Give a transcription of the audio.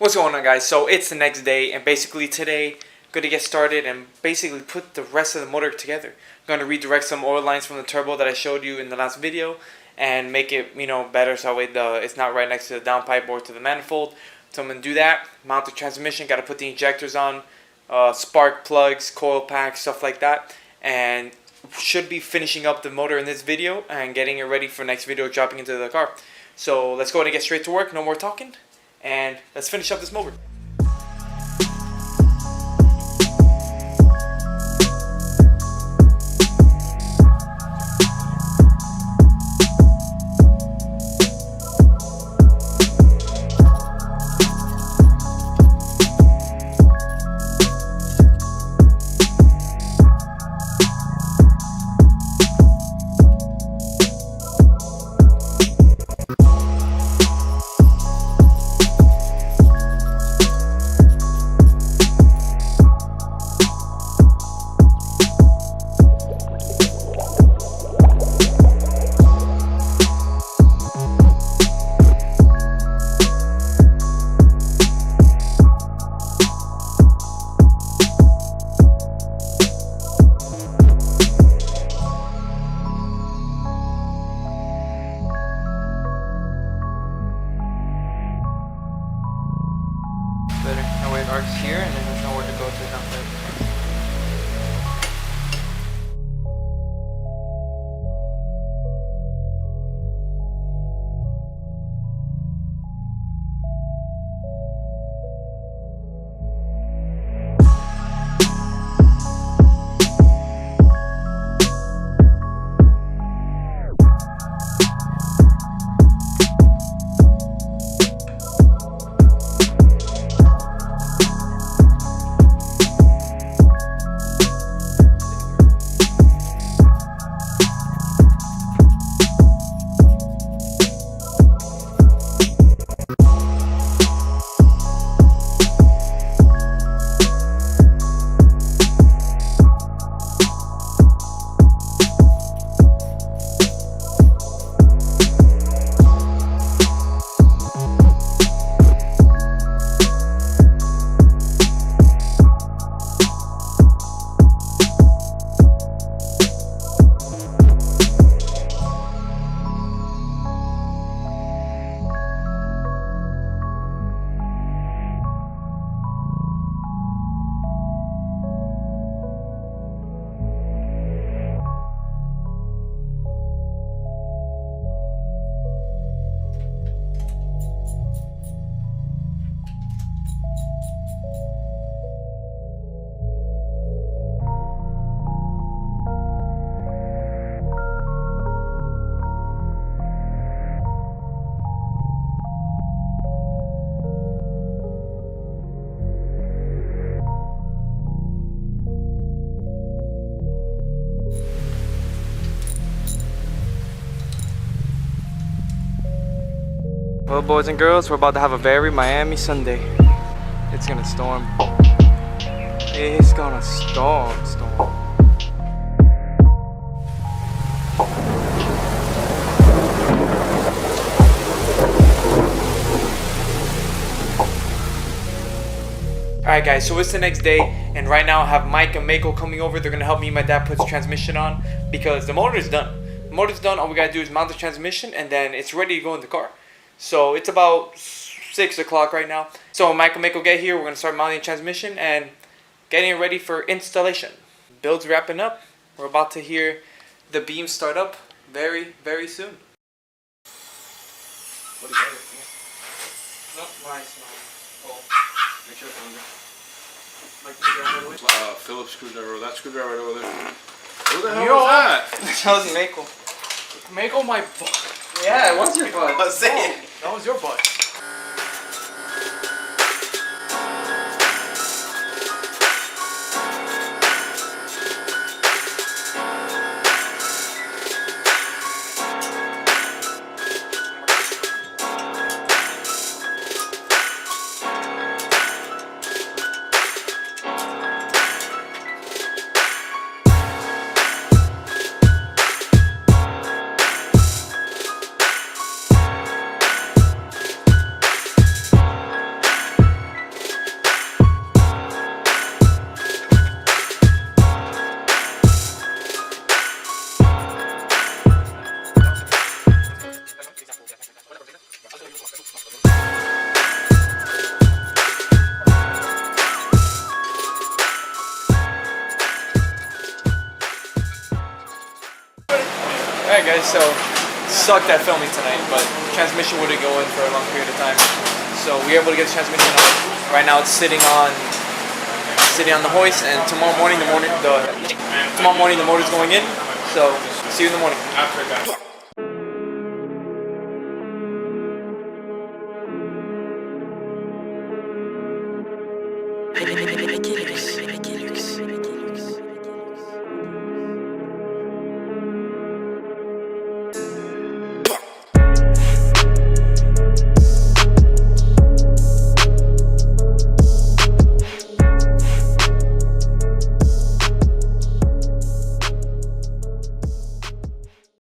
What's going on, guys? So it's the next day, and basically today I'm going to get started and basically put the rest of the motor together. I'm going to redirect some oil lines from the turbo that I showed you in the last video and make it, better so it's not right next to the downpipe or to the manifold. So I'm going to do that, mount the transmission, got to put the injectors on, spark plugs, coil packs, stuff like that, and should be finishing up the motor in this video and getting it ready for next video dropping into the car. So let's go ahead and get straight to work, no more talking. And let's finish up this motor. Better know where it arcs here, and then there's nowhere to go to the downpipe. Well, boys and girls, we're about to have a very Miami Sunday. It's gonna storm. It's gonna storm. Alright guys, so it's the next day, and right now I have Mike and Mako coming over. They're gonna help me and my dad put the transmission on because the motor is done. The motor's done, all we gotta do is mount the transmission and then it's ready to go in the car. So it's about 6 o'clock right now. So when Mike and Mako get here, we're gonna start mounting the transmission and getting it ready for installation. Build's wrapping up. We're about to hear the beams start up very, very soon. What is that? No, mine's not. Oh, make sure it's under. Phillips screwdriver, that screwdriver right over there. Who the hell was that? That was Mako. Mako, my butt. Yeah, it was your butt. Oh, that was your butt. guys, so sucked at filming tonight, but transmission wouldn't go in for a long period of time. So we were able to get the transmission on. Right now it's sitting on the hoist, and tomorrow morning the motor's going in. So see you in the morning. After that. Hey,